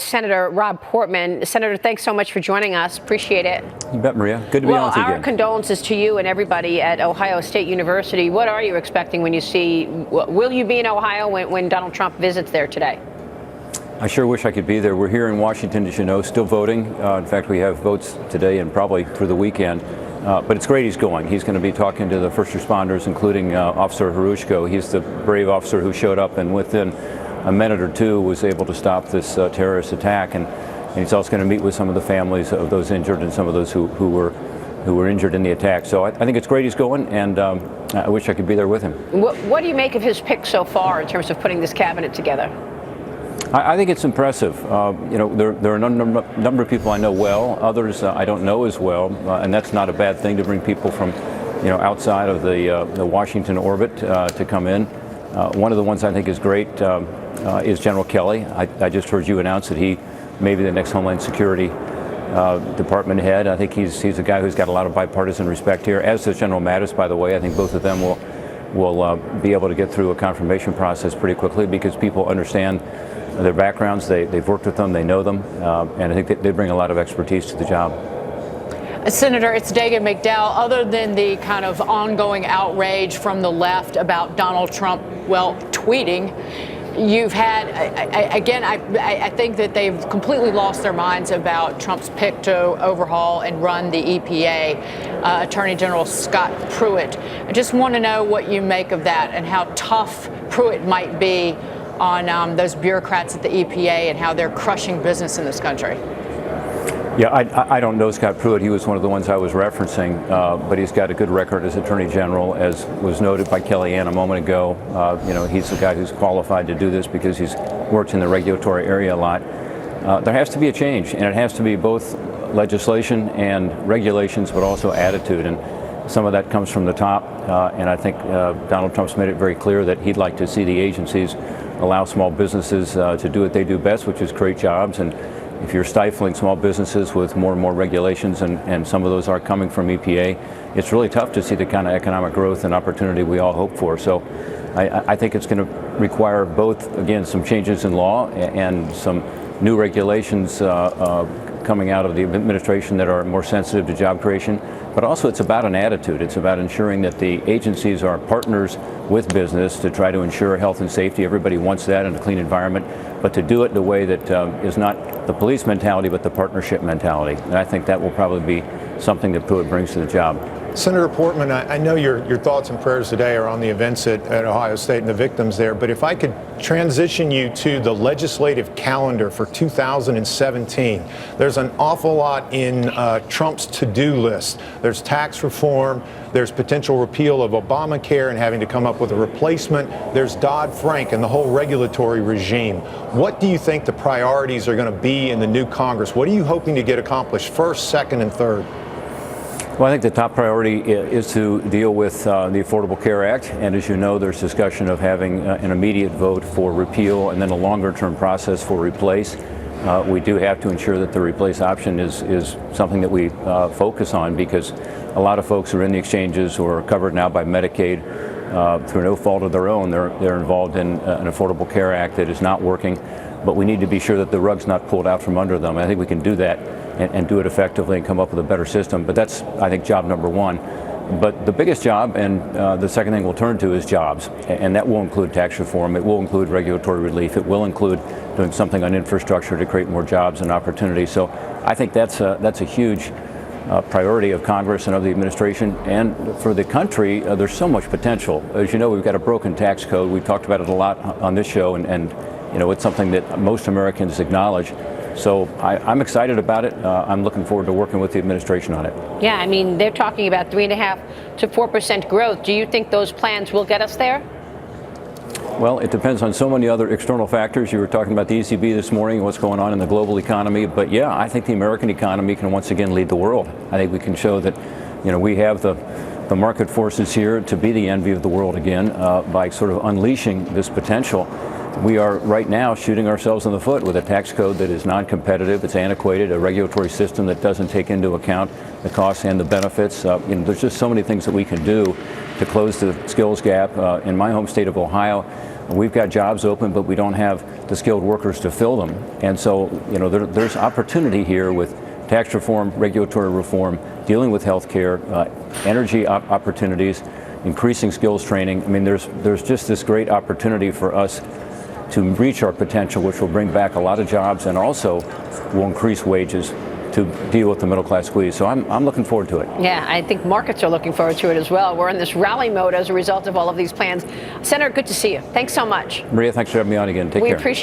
Senator Rob Portman. Senator, thanks so much for joining us. Appreciate it. You bet, Maria. Good to be on with you again. Our condolences to you and everybody at Ohio State University. What are you expecting when you see, will you be in Ohio when Donald Trump visits there today? I sure wish I could be there. We're here in Washington, as you know, still voting. In fact, we have votes today and probably through the weekend. But it's great he's going. He's going to be talking to the first responders, including Officer Harushko. He's the brave officer who showed up and within a minute or two was able to stop this terrorist attack. And he's also going to meet with some of the families of those injured and some of those who were injured in the attack. So I think it's great he's going, and I wish I could be there with him. What do you make of his pick so far in terms of putting this cabinet together? I think it's impressive. You know, there are a number of people I know well, others I don't know as well, and that's not a bad thing to bring people from, you know, outside of the Washington orbit to come in. One of the ones I think is great is General Kelly. I just heard you announce that he may be the next Homeland Security Department head. I think he's a guy who's got a lot of bipartisan respect here, as does General Mattis, by the way. I think both of them will be able to get through a confirmation process pretty quickly because people understand their backgrounds, they've worked with them, they know them, and I think they bring a lot of expertise to the job. Senator, it's Dagan McDowell. Other than the kind of ongoing outrage from the left about Donald Trump, well, tweeting, you've had, again, I think that they've completely lost their minds about Trump's pick to overhaul and run the EPA, Attorney General Scott Pruitt. I just want to know what you make of that and how tough Pruitt might be on those bureaucrats at the EPA and how they're crushing business in this country. Yeah, I don't know Scott Pruitt. He was one of the ones I was referencing, but he's got a good record as Attorney General, as was noted by Kellyanne a moment ago. You know, he's the guy who's qualified to do this because he's worked in the regulatory area a lot. There has to be a change, and it has to be both legislation and regulations, but also attitude. And some of that comes from the top, and I think Donald Trump's made it very clear that he'd like to see the agencies allow small businesses to do what they do best, which is create jobs. And if you're stifling small businesses with more and more regulations, and some of those are coming from EPA, it's really tough to see the kind of economic growth and opportunity we all hope for. So I think it's going to require both, again, some changes in law and some new regulations coming out of the administration that are more sensitive to job creation. But also it's about an attitude. It's about ensuring that the agencies are partners with business to try to ensure health and safety. Everybody wants that in a clean environment, but to do it in a way that is not the police mentality, but the partnership mentality. And I think that will probably be something that Pruitt brings to the job. Senator Portman, I know your thoughts and prayers today are on the events at Ohio State and the victims there, but if I could transition you to the legislative calendar for 2017, there's an awful lot in Trump's to-do list. There's tax reform, there's potential repeal of Obamacare and having to come up with a replacement, there's Dodd-Frank and the whole regulatory regime. What do you think the priorities are going to be in the new Congress? What are you hoping to get accomplished first, second, and third? Well, I think the top priority is to deal with the Affordable Care Act. And as you know, there's discussion of having an immediate vote for repeal and then a longer-term process for replace. We do have to ensure that the replace option is something that we focus on, because a lot of folks are in the exchanges or are covered now by Medicaid through no fault of their own. They're involved in an Affordable Care Act that is not working, but we need to be sure that the rug's not pulled out from under them. I think we can do that and do it effectively and come up with a better system. But that's, I think, job number one. But the biggest job, and the second thing we'll turn to, is jobs. And that will include tax reform. It will include regulatory relief. It will include doing something on infrastructure to create more jobs and opportunities. So I think that's a huge priority of Congress and of the administration. And for the country, there's so much potential. As you know, we've got a broken tax code. We've talked about it a lot on this show, and you know, it's something that most Americans acknowledge. So I'm excited about it. I'm looking forward to working with the administration on it. Yeah, I mean, they're talking about 3.5% to 4% growth. Do you think those plans will get us there? Well, it depends on so many other external factors. You were talking about the ECB this morning and what's going on in the global economy. But yeah, I think the American economy can once again lead the world. I think we can show that, you know, we have the market forces here to be the envy of the world again by sort of unleashing this potential. We are right now shooting ourselves in the foot with a tax code that is non-competitive, it's antiquated, a regulatory system that doesn't take into account the costs and the benefits. You know, there's just so many things that we can do to close the skills gap. In my home state of Ohio, We've got jobs open, but we don't have the skilled workers to fill them. And so, there's opportunity here with tax reform, regulatory reform, dealing with health care, energy opportunities, increasing skills training. I mean, there's just this great opportunity for us to reach our potential, which will bring back a lot of jobs and also will increase wages to deal with the middle class squeeze. So I'm looking forward to it. Yeah, I think markets are looking forward to it as well. We're in this rally mode as a result of all of these plans. Senator, good to see you. Thanks so much. Maria, thanks for having me on again. Take care. We appreciate